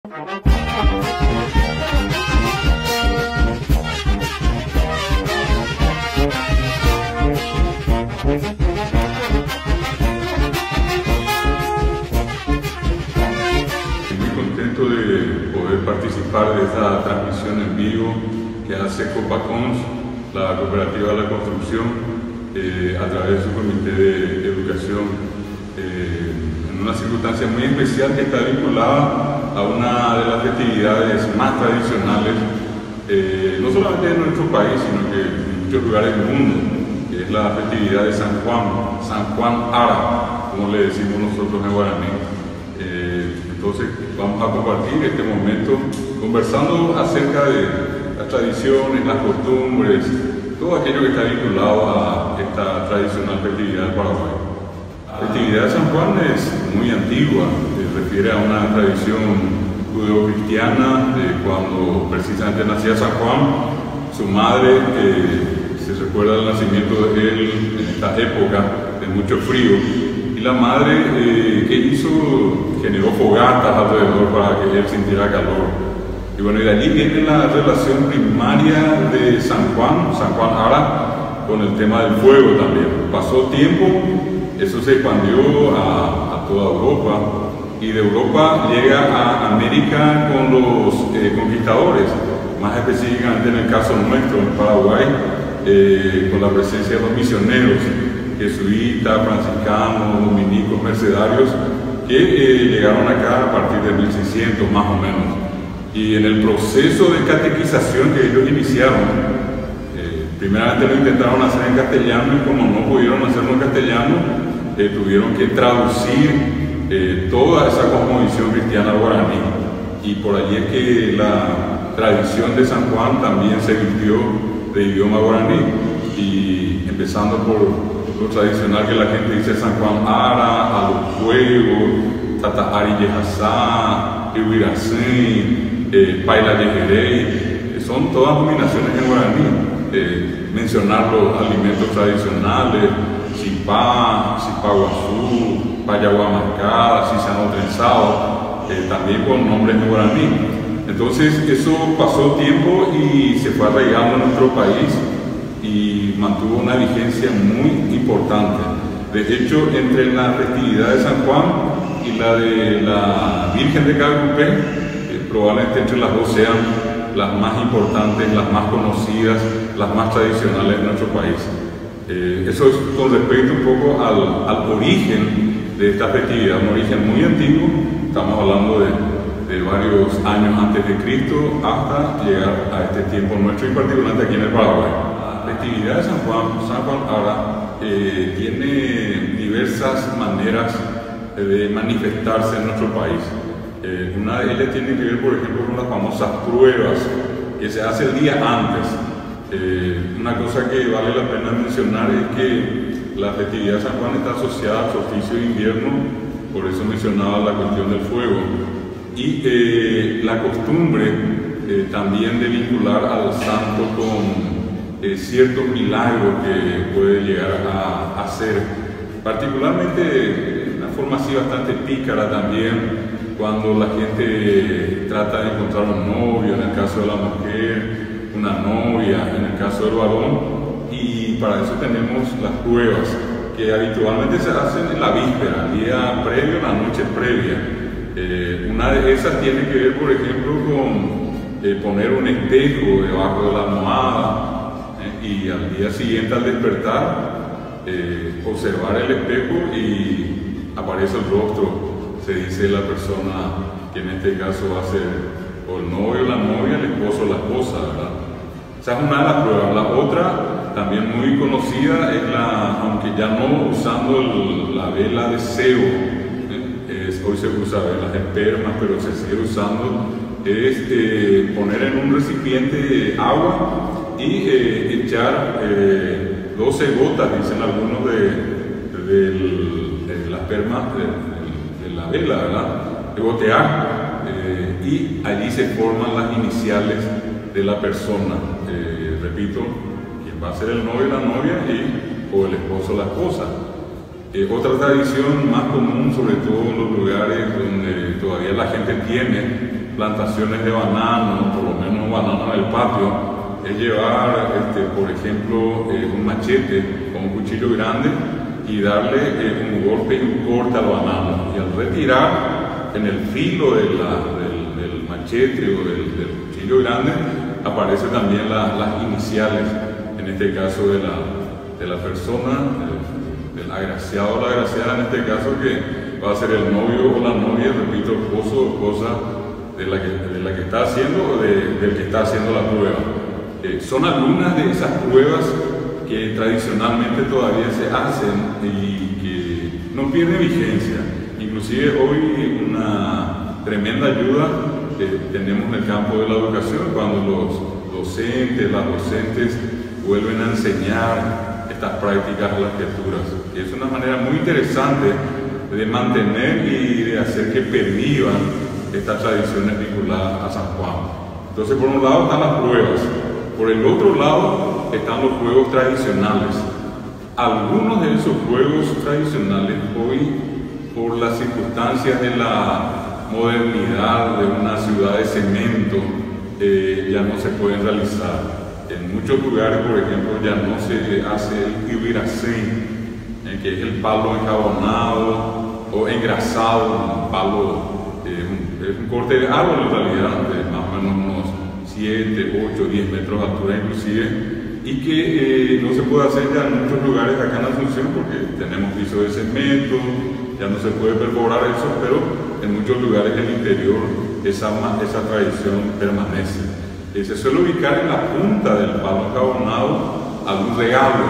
Muy contento de poder participar de esta transmisión en vivo que hace Copacons, la Cooperativa de la Construcción, a través de su comité de educación, en una circunstancia muy especial que está vinculada a una de las festividades más tradicionales, no solamente en nuestro país, sino que en muchos lugares del mundo, que es la festividad de San Juan Ara, como le decimos nosotros en guaraní. Entonces vamos a compartir este momento conversando acerca de las tradiciones, las costumbres, todo aquello que está vinculado a esta tradicional festividad del Paraguay. La festividad de San Juan es muy antigua, se refiere a una tradición judeo-cristiana de cuando precisamente nacía San Juan. Su madre, se recuerda el nacimiento de él en esta época de mucho frío, y la madre que hizo, generó fogatas alrededor para que él sintiera calor. Y bueno, y de allí viene la relación primaria de San Juan Ara, con el tema del fuego también. Pasó tiempo, eso se expandió a toda Europa, y de Europa llega a América con los conquistadores, más específicamente en el caso nuestro, en Paraguay, con la presencia de los misioneros, jesuitas, franciscanos, dominicos, mercedarios, que llegaron acá a partir de 1600 más o menos. Y en el proceso de catequización que ellos iniciaron, primeramente lo intentaron hacer en castellano, y como no pudieron hacerlo en castellano, tuvieron que traducir toda esa cosmovisión cristiana al guaraní. Y por allí es que la tradición de San Juan también se vistió de idioma guaraní, y empezando por lo tradicional que la gente dice San Juan Ara, a los fuegos, Tata Ari Yehazá, Iwiracén, Paila Yejerey, son todas dominaciones en guaraní. Mencionar los alimentos tradicionales, Chipá, Chipaguazú, Payaguamacá, Cisano Trenzado, también con nombres en guaraní. Entonces eso pasó tiempo y se fue arraigando en nuestro país y mantuvo una vigencia muy importante. De hecho, entre la festividad de San Juan y la de la Virgen de Calcupé, probablemente entre las dos sean las más importantes, las más conocidas, las más tradicionales de nuestro país. Eso es con respecto un poco al origen de esta festividad, un origen muy antiguo. Estamos hablando de varios años antes de Cristo hasta llegar a este tiempo nuestro, y particularmente aquí en el Paraguay. La festividad de San Juan Ara tiene diversas maneras de manifestarse en nuestro país. Una de ellas tiene que ver, por ejemplo, con las famosas pruebas que se hace el día antes. Una cosa que vale la pena mencionar es que la festividad de San Juan está asociada al solsticio de invierno, por eso mencionaba la cuestión del fuego, y la costumbre también de vincular al santo con ciertos milagros que puede llegar a hacer, particularmente de una forma así bastante pícara también, cuando la gente trata de encontrar un novio, en el caso de la mujer, una novia, en el caso del varón, y para eso tenemos las pruebas, que habitualmente se hacen en la víspera, el día previo, la noche previa. Una de esas tiene que ver, por ejemplo, con poner un espejo debajo de la almohada, y al día siguiente, al despertar, observar el espejo y aparece el rostro, se dice la persona que en este caso va a ser o el novio, la novia, el esposo, la esposa, ¿verdad? Esa es una de las pruebas. La otra, también muy conocida, es aunque ya no usando la vela de cebo, hoy se usa velas espermas, pero se sigue usando, es poner en un recipiente agua y echar 12 gotas, dicen algunos, de la esperma, de la vela, ¿verdad? De gotear, y allí se forman las iniciales de la persona. Repito, quien va a ser el novio, la novia, o el esposo, la esposa. Otra tradición más común, sobre todo en los lugares donde todavía la gente tiene plantaciones de bananos, por lo menos bananos en el patio, es llevar, por ejemplo, un machete con un cuchillo grande y darle un golpe y un corte al banano. Y al retirar, en el filo del machete o del cuchillo grande, aparecen también las iniciales, en este caso de la persona, del agraciado o la agraciada, en este caso, que va a ser el novio o la novia, repito, esposo o esposa de la que está haciendo o del que está haciendo la prueba. Son algunas de esas pruebas que tradicionalmente todavía se hacen y que no pierden vigencia. Inclusive hoy una tremenda ayuda tenemos en el campo de la educación cuando los docentes, las docentes vuelven a enseñar estas prácticas a las criaturas. Es una manera muy interesante de mantener y de hacer que pervivan estas tradiciones vinculadas a San Juan. Entonces, por un lado están las pruebas, por el otro lado están los juegos tradicionales. Algunos de esos juegos tradicionales hoy, por las circunstancias de la modernidad de una ciudad de cemento, ya no se pueden realizar. En muchos lugares, por ejemplo, ya no se hace el ibiracén, que es el palo enjabonado o engrasado, un palo, es un corte de árbol en realidad, de más o menos unos 7, 8, 10 metros de altura inclusive, y que no se puede hacer ya en muchos lugares acá en Asunción porque tenemos piso de cemento, ya no se puede perforar eso, pero en muchos lugares del interior esa tradición permanece. Se suele ubicar en la punta del palo enjabonado algún regalo,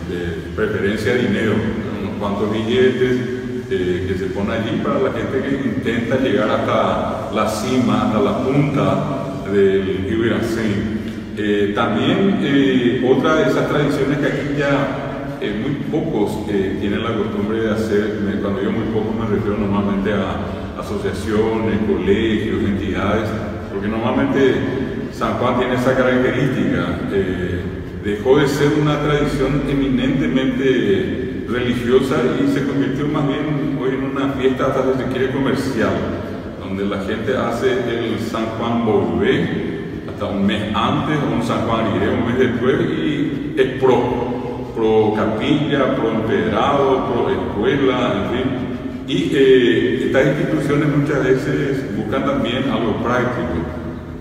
de preferencia dinero, unos cuantos billetes que se pone allí para la gente que intenta llegar hasta la cima, hasta la punta del ibiracén. También otra de esas tradiciones que aquí ya muy pocos tienen la costumbre de hacer, cuando yo muy pocos me refiero normalmente a asociaciones, colegios, entidades, porque normalmente San Juan tiene esa característica, dejó de ser una tradición eminentemente religiosa y se convirtió más bien hoy en una fiesta, hasta si se quiere, comercial, donde la gente hace el San Juan Volvé hasta un mes antes, o un San Juan Aguirre un mes después, y es pro capilla, pro empedrado, pro escuela, en fin. Y estas instituciones muchas veces buscan también algo práctico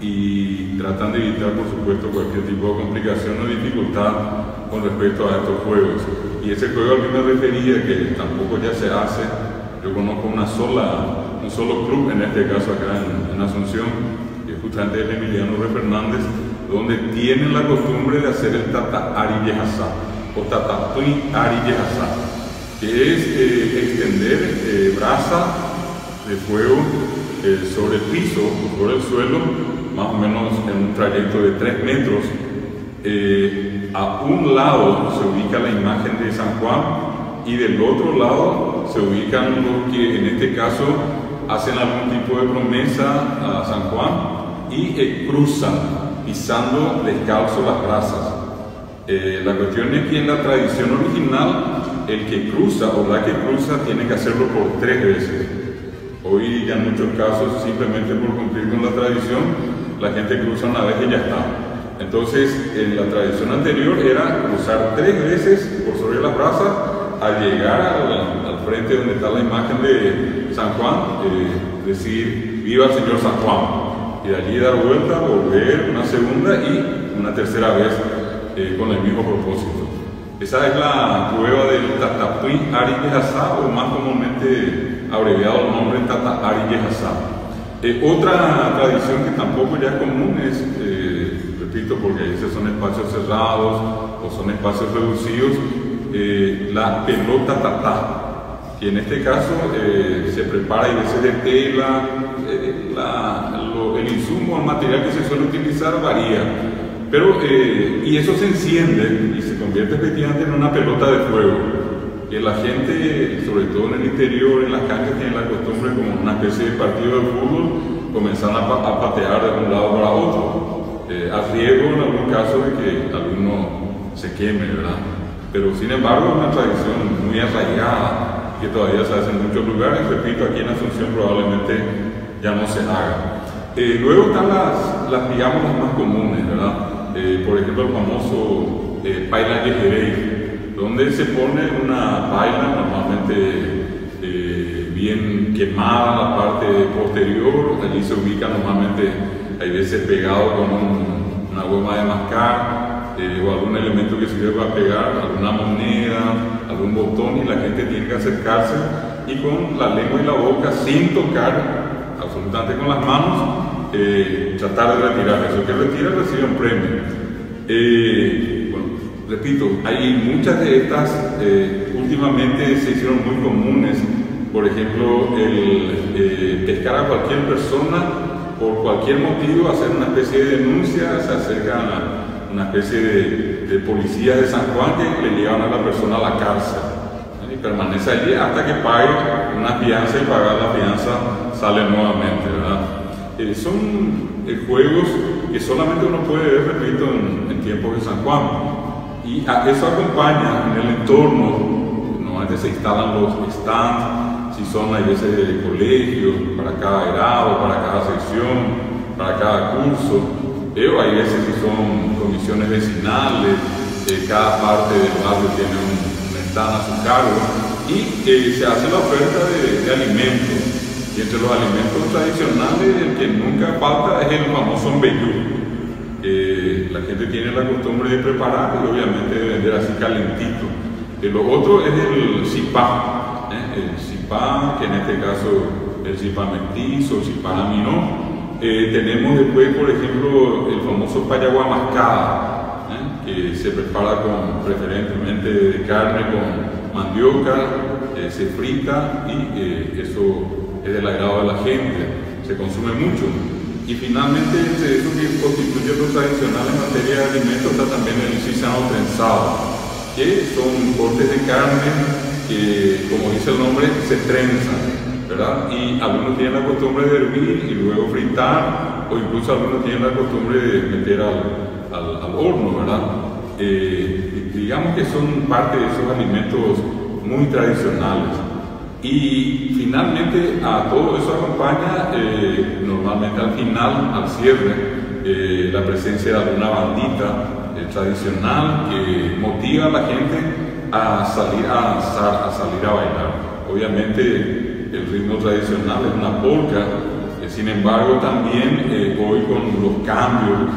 y tratan de evitar, por supuesto, cualquier tipo de complicación o dificultad con respecto a estos juegos. Y ese juego al que me refería, que tampoco ya se hace, yo conozco un solo club, en este caso acá en Asunción, que es justamente el Emiliano Re Fernández, donde tienen la costumbre de hacer el Tata Ari Yehazá, o Tatapui Ari Yehazá, que es extender brasa de fuego sobre el piso o sobre el suelo, más o menos en un trayecto de 3 metros. A un lado se ubica la imagen de San Juan y del otro lado se ubican los que en este caso hacen algún tipo de promesa a San Juan y cruzan pisando descalzo las brasas. La cuestión es que en la tradición original el que cruza o la que cruza tiene que hacerlo por 3 veces. Hoy ya en muchos casos, simplemente por cumplir con la tradición, la gente cruza una vez y ya está. Entonces, en la tradición anterior era cruzar 3 veces por sobre las brasas al llegar al frente donde está la imagen de San Juan, decir viva el Señor San Juan, y de allí dar vuelta, volver una segunda y una tercera vez con el mismo propósito. Esa es la prueba del Tatapui Ari Yehazá, o más comúnmente abreviado el nombre Tata Ari Yehazá. Otra tradición que tampoco ya es común es, repito, porque a veces son espacios cerrados o son espacios reducidos, la pelota tatá, que en este caso se prepara y veces de tela, el insumo, el material que se suele utilizar varía, pero y eso se enciende y se convierte efectivamente en una pelota de fuego, que la gente, sobre todo en el interior, en las canchas, tiene la costumbre, como una especie de partido de fútbol, comenzar a patear de un lado para otro, a riesgo en algún caso de que alguno se queme, ¿verdad? Pero sin embargo es una tradición muy arraigada que todavía se hace en muchos lugares. Repito, aquí en Asunción probablemente ya no se haga. Luego están digamos, las más comunes, ¿verdad? Por ejemplo, el famoso paila yejerey, donde se pone una paila normalmente bien quemada la parte posterior, allí se ubica normalmente, hay veces pegado con una goma de mascar o algún elemento que sirve para pegar, alguna moneda, algún botón, y la gente tiene que acercarse y con la lengua y la boca, sin tocar absolutamente con las manos, tratar de retirar eso. Que retira recibe un premio. Bueno, repito, hay muchas de estas, últimamente se hicieron muy comunes. Por ejemplo, el pescar a cualquier persona por cualquier motivo, hacer una especie de denuncia, se acercan a una especie de policías de San Juan que le llevan a la persona a la cárcel, y permanece allí hasta que pague una fianza, y pagar la fianza sale nuevamente, ¿verdad? Son juegos que solamente uno puede ver, repito, en tiempos de San Juan, y a eso acompaña en el entorno. Normalmente se instalan los stands, si son, hay veces de colegios, para cada grado, para cada sección, para cada curso, pero hay veces si son comisiones vecinales, cada parte del barrio tiene un stand a su cargo, y se hace la oferta de alimentos. Y entre los alimentos tradicionales, el que nunca falta es el famoso mbeyú. La gente tiene la costumbre de preparar y obviamente de vender así calentito. Lo otro es el cipá. El cipá, que en este caso el cipá mestizo, el cipá laminó. Tenemos después, por ejemplo, el famoso payagua mascada, que se prepara preferentemente de carne con mandioca, se frita, y eso es del agrado de la gente, se consume mucho. Y finalmente, entre eso que constituye lo tradicional en materia de alimentos, está también el sisano trenzado, que son cortes de carne que, como dice el nombre, se trenzan, ¿verdad? Y algunos tienen la costumbre de hervir y luego fritar, o incluso algunos tienen la costumbre de meter al horno, ¿verdad? Digamos que son parte de esos alimentos muy tradicionales. Y finalmente a todo eso acompaña normalmente al final, al cierre, la presencia de alguna bandita tradicional que motiva a la gente a salir a danzar, a salir a bailar. Obviamente el ritmo tradicional es una polca, sin embargo también hoy con los cambios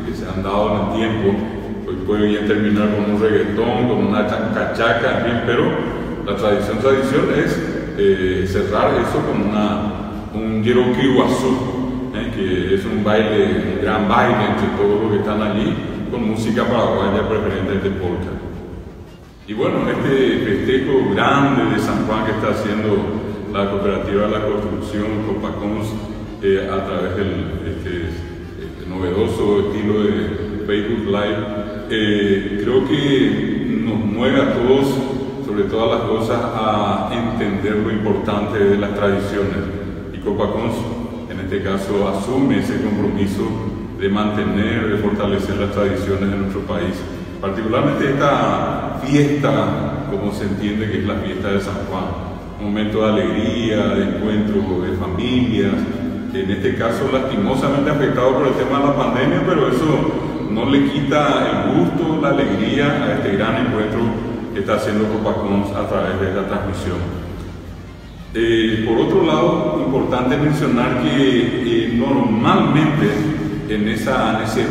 que se han dado en el tiempo, hoy puede bien terminar con un reggaetón, con una cachaca, bien, pero la tradición es cerrar eso con un yeroquihuazú, que es un gran baile entre todos los que están allí, con música paraguaya, preferentemente polca. Y bueno, este festejo grande de San Juan que está haciendo la Cooperativa de la Construcción, Copacons, a través del novedoso estilo de Facebook Live, creo que nos mueve a todos, sobre todas las cosas, a entender lo importante de las tradiciones. Y Copacons, en este caso, asume ese compromiso de mantener, de fortalecer las tradiciones de nuestro país. Particularmente esta fiesta, como se entiende que es la fiesta de San Juan, un momento de alegría, de encuentro de familias, en este caso lastimosamente afectado por el tema de la pandemia, pero eso no le quita el gusto, la alegría a este gran encuentro que está haciendo Copacons a través de la transmisión. Por otro lado, importante mencionar que normalmente en ese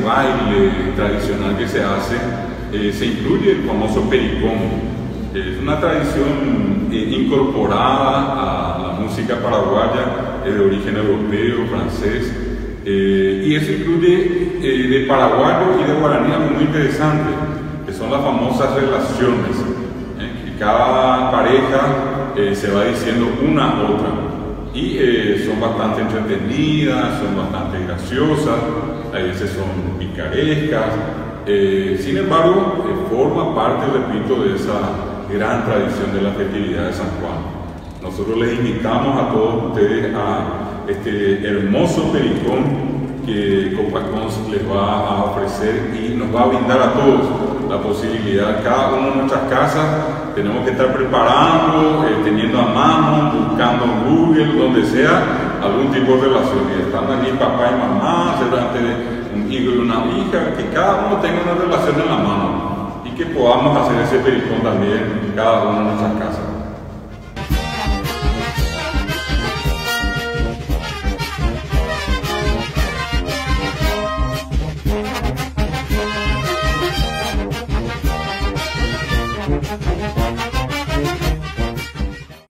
baile tradicional que se hace, se incluye el famoso pericón. Es una tradición incorporada a la música paraguaya, de origen europeo, francés, y eso incluye de paraguayo y de guaraní algo muy interesante, que son las famosas relaciones, que cada pareja se va diciendo una a otra, y son bastante entretenidas, son bastante graciosas, a veces son picarescas. Sin embargo, forma parte, repito, de esa gran tradición de la festividad de San Juan. Nosotros les invitamos a todos ustedes a este hermoso pericón que Copacons les va a ofrecer y nos va a brindar a todos la posibilidad. Cada uno de nuestras casas tenemos que estar preparando, teniendo a mano, buscando en Google, donde sea, algún tipo de relación, y están allí papá y mamá, seguramente un hijo y una hija, que cada uno tenga una relación en la mano y que podamos hacer ese pericón también cada uno en nuestras casas.